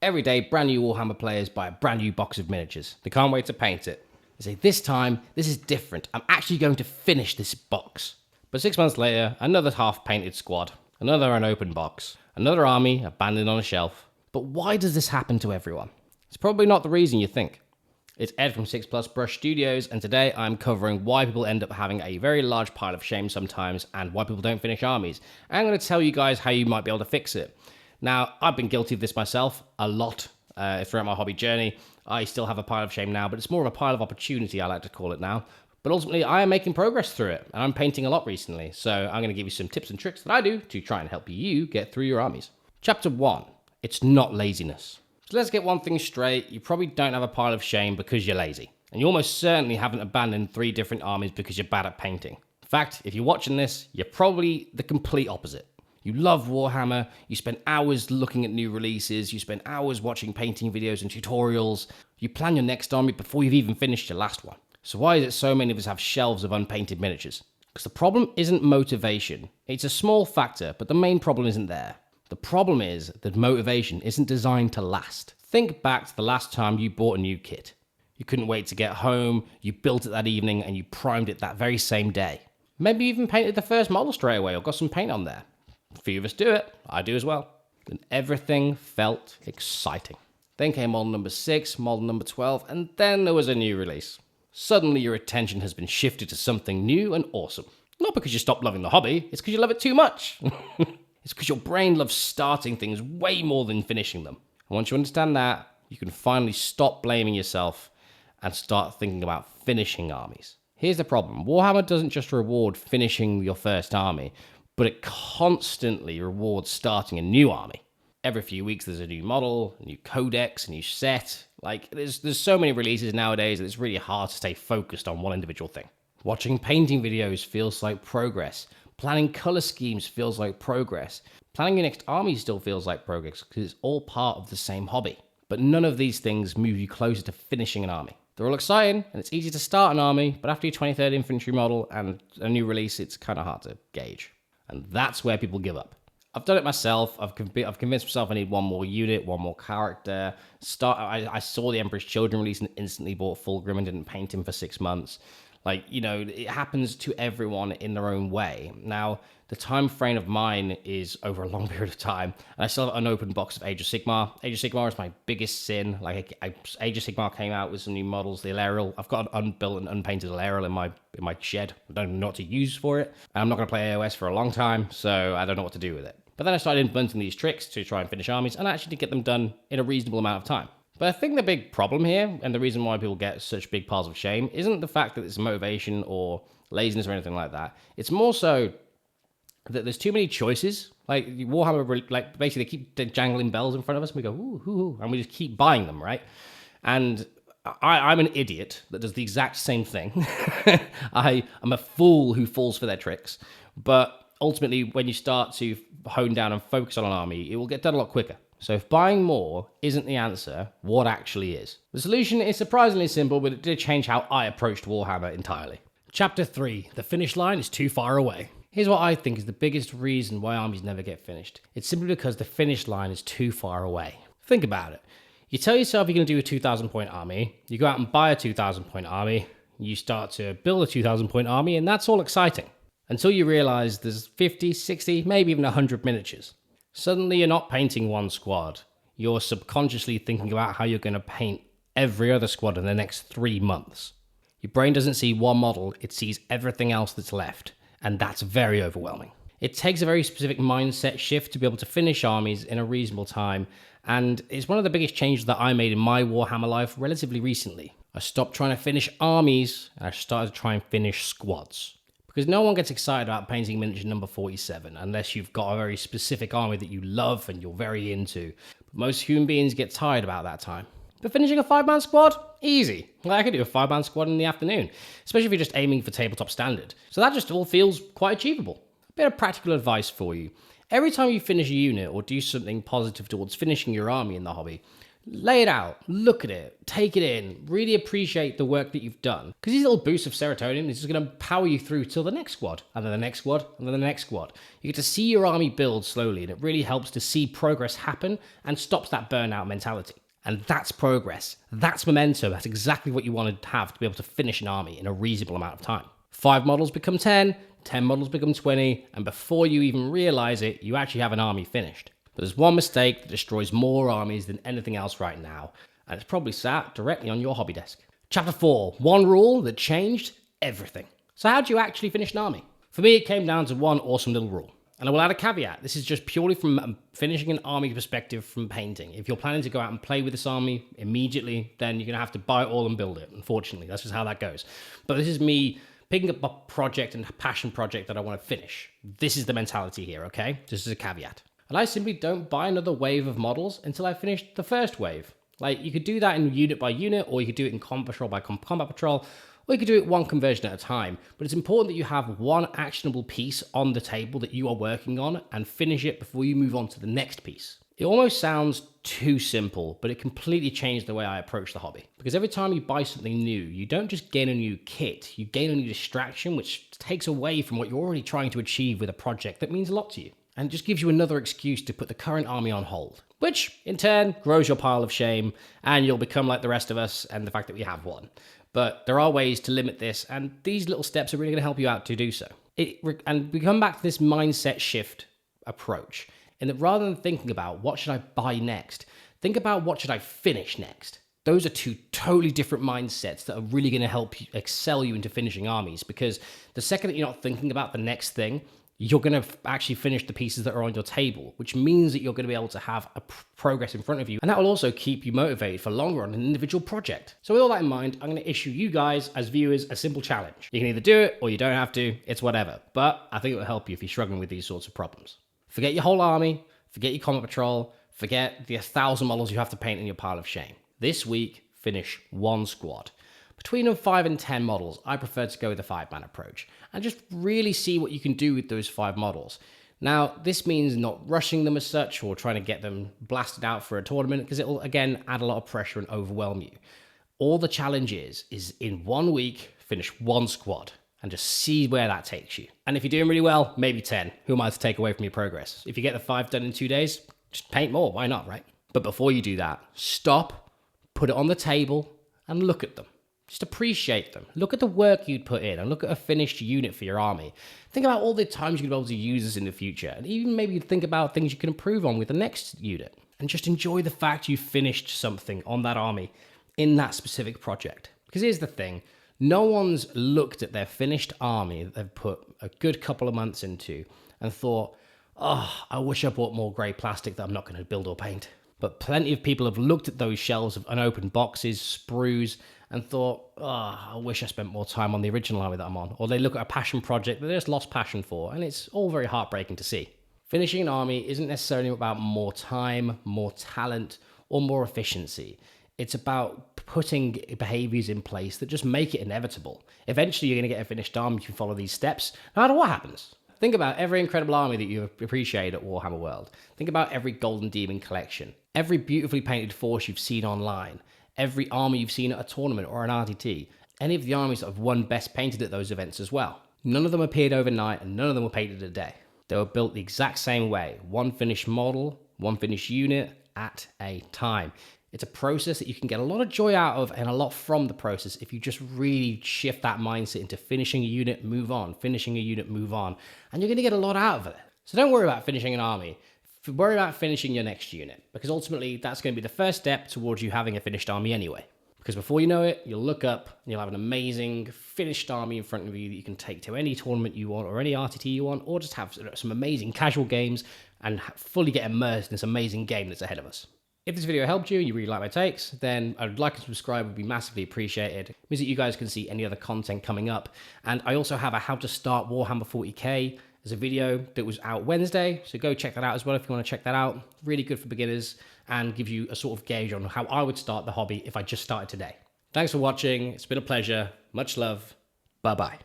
Every day, brand new Warhammer players buy a brand new box of miniatures. They can't wait to paint it. They say, this time, this is different. I'm actually going to finish this box. But 6 months later, another half-painted squad, another unopened box, another army abandoned on a shelf. But why does this happen to everyone? It's probably not the reason you think. It's Ed from 6 Plus Brush Studios, and today I'm covering why people end up having a very large pile of shame sometimes and why people don't finish armies. And I'm going to tell you guys how you might be able to fix it. Now, I've been guilty of this myself a lot throughout my hobby journey. I still have a pile of shame now, but it's more of a pile of opportunity, I like to call it now. But ultimately, I am making progress through it, and I'm painting a lot recently, so I'm going to give you some tips and tricks that I do to try and help you get through your armies. Chapter 1. It's not laziness. So let's get one thing straight. You probably don't have a pile of shame because you're lazy. And you almost certainly haven't abandoned 3 different armies because you're bad at painting. In fact, if you're watching this, you're probably the complete opposite. You love Warhammer, you spend hours looking at new releases, you spend hours watching painting videos and tutorials, you plan your next army before you've even finished your last one. So why is it so many of us have shelves of unpainted miniatures? Because the problem isn't motivation. It's a small factor, but the main problem isn't there. The problem is that motivation isn't designed to last. Think back to the last time you bought a new kit. You couldn't wait to get home, you built it that evening, and you primed it that very same day. Maybe you even painted the first model straight away or got some paint on there. A few of us do it. I do as well. And everything felt exciting. Then came model number 6, model number 12, and then there was a new release. Suddenly your attention has been shifted to something new and awesome. Not because you stopped loving the hobby, it's because you love it too much. It's because your brain loves starting things way more than finishing them. And once you understand that, you can finally stop blaming yourself and start thinking about finishing armies. Here's the problem. Warhammer doesn't just reward finishing your first army, but it constantly rewards starting a new army. Every few weeks there's a new model, a new codex, a new set. Like, there's so many releases nowadays that it's really hard to stay focused on one individual thing. Watching painting videos feels like progress. Planning color schemes feels like progress. Planning your next army still feels like progress because it's all part of the same hobby. But none of these things move you closer to finishing an army. They're all exciting, and it's easy to start an army, but after your 23rd infantry model and a new release, it's kind of hard to gauge. And that's where people give up. I've done it myself. I've convinced myself I need one more unit, one more character. I saw the Emperor's Children release and instantly bought Fulgrim and didn't paint him for 6 months. Like, you know, it happens to everyone in their own way. Now, the time frame of mine is over a long period of time, and I still have an unopened box of Age of Sigmar. Age of Sigmar is my biggest sin. Like, Age of Sigmar came out with some new models, the Alarial. I've got an unbuilt and unpainted Alarial in my shed. I don't know what to use for it. And I'm not going to play AOS for a long time, so I don't know what to do with it. But then I started implementing these tricks to try and finish armies, and actually to get them done in a reasonable amount of time. But I think the big problem here, and the reason why people get such big piles of shame, isn't the fact that it's motivation or laziness or anything like that. It's more so that there's too many choices. Like, Warhammer, like, basically they keep jangling bells in front of us, and we go, ooh, ooh, ooh, and we just keep buying them, right? And I'm an idiot that does the exact same thing. I'm a fool who falls for their tricks. But ultimately, when you start to hone down and focus on an army, it will get done a lot quicker. So if buying more isn't the answer, what actually is? The solution is surprisingly simple, but it did change how I approached Warhammer entirely. Chapter 3. The finish line is too far away. Here's what I think is the biggest reason why armies never get finished. It's simply because the finish line is too far away. Think about it. You tell yourself you're going to do a 2,000 point army, you go out and buy a 2,000 point army, you start to build a 2,000 point army, and that's all exciting. Until you realize there's 50, 60, maybe even 100 miniatures. Suddenly you're not painting one squad. You're subconsciously thinking about how you're going to paint every other squad in the next 3 months. Your brain doesn't see one model, it sees everything else that's left, and that's very overwhelming. It takes a very specific mindset shift to be able to finish armies in a reasonable time, and it's one of the biggest changes that I made in my Warhammer life relatively recently. I stopped trying to finish armies, and I started to try and finish squads. Because no one gets excited about painting miniature number 47 unless you've got a very specific army that you love and you're very into. But most human beings get tired about that time. But finishing a 5-man squad? Easy. Like, I could do a 5-man squad in the afternoon, especially if you're just aiming for tabletop standard. So that just all feels quite achievable. A bit of practical advice for you. Every time you finish a unit or do something positive towards finishing your army in the hobby, Lay it out, look at it, take it in, really appreciate the work that you've done. Because these little boosts of serotonin is just going to power you through till the next squad, and then the next squad, and then the next squad. You get to see your army build slowly, and it really helps to see progress happen and stops that burnout mentality. And that's progress. That's momentum. That's exactly what you want to have to be able to finish an army in a reasonable amount of time. 5 models become 10, 10 models become 20, and before you even realize it, you actually have an army finished. But there's one mistake that destroys more armies than anything else right now, and it's probably sat directly on your hobby desk. Chapter 4, one rule that changed everything. So how do you actually finish an army? For me, it came down to one awesome little rule. And I will add a caveat. This is just purely from finishing an army perspective from painting. If you're planning to go out and play with this army immediately, then you're going to have to buy it all and build it. Unfortunately, that's just how that goes. But this is me picking up a project and a passion project that I want to finish. This is the mentality here, okay? This is a caveat. And I simply don't buy another wave of models until I finish the first wave. Like, you could do that in unit by unit, or you could do it in combat patrol by combat patrol, or you could do it one conversion at a time. But it's important that you have one actionable piece on the table that you are working on and finish it before you move on to the next piece. It almost sounds too simple, but it completely changed the way I approach the hobby. Because every time you buy something new, you don't just gain a new kit, you gain a new distraction, which takes away from what you're already trying to achieve with a project that means a lot to you. And just gives you another excuse to put the current army on hold, which in turn grows your pile of shame, and you'll become like the rest of us and the fact that we have one. But there are ways to limit this, and these little steps are really going to help you out to do so. And we come back to this mindset shift approach, and that rather than thinking about what should I buy next, think about what should I finish next. Those are two totally different mindsets that are really going to help you excel you into finishing armies, because the second that you're not thinking about the next thing, you're going to actually finish the pieces that are on your table, which means that you're going to be able to have a progress in front of you. And that will also keep you motivated for longer on an individual project. So with all that in mind, I'm going to issue you guys as viewers a simple challenge. You can either do it or you don't have to. It's whatever. But I think it will help you if you're struggling with these sorts of problems. Forget your whole army. Forget your combat patrol. Forget the 1,000 models you have to paint in your pile of shame. This week, finish one squad. Between them 5 and 10 models, I prefer to go with the 5-man approach and just really see what you can do with those 5 models. Now, this means not rushing them as such or trying to get them blasted out for a tournament, because it will, again, add a lot of pressure and overwhelm you. All the challenge is in 1 week, finish one squad and just see where that takes you. And if you're doing really well, maybe 10. Who am I to take away from your progress? If you get the 5 done in 2 days, just paint more. Why not, right? But before you do that, stop, put it on the table, and look at them. Just appreciate them. Look at the work you'd put in and look at a finished unit for your army. Think about all the times you'd be able to use this in the future, and even maybe think about things you can improve on with the next unit. And just enjoy the fact you finished something on that army in that specific project. Because here's the thing, no one's looked at their finished army that they've put a good couple of months into and thought, oh, I wish I bought more grey plastic that I'm not going to build or paint. But plenty of people have looked at those shelves of unopened boxes, sprues, and thought, oh, I wish I spent more time on the original army that I'm on. Or they look at a passion project that they just lost passion for, and it's all very heartbreaking to see. Finishing an army isn't necessarily about more time, more talent, or more efficiency. It's about putting behaviors in place that just make it inevitable. Eventually, you're going to get a finished army if you follow these steps, no matter what happens. Think about every incredible army that you appreciate at Warhammer World. Think about every Golden Demon collection, every beautifully painted force you've seen online, every army you've seen at a tournament or an RTT, any of the armies that have won Best Painted at those events as well. None of them appeared overnight and none of them were painted in a day. They were built the exact same way, one finished model, one finished unit at a time. It's a process that you can get a lot of joy out of and a lot from the process if you just really shift that mindset into finishing a unit, move on, finishing a unit, move on, and you're going to get a lot out of it. So don't worry about finishing an army. Worry about finishing your next unit, because ultimately that's going to be the first step towards you having a finished army anyway. Because before you know it, you'll look up and you'll have an amazing finished army in front of you that you can take to any tournament you want or any RTT you want, or just have some amazing casual games and fully get immersed in this amazing game that's ahead of us. If this video helped you, you really like my takes, then I'd like to subscribe, would be massively appreciated. It means that you guys can see any other content coming up. And I also have a how to start Warhammer 40k as a video that was out Wednesday, so go check that out as well if you want to check that out. Really good for beginners and gives you a sort of gauge on how I would start the hobby if I just started today. Thanks for watching. It's been a pleasure. Much love. Bye-bye.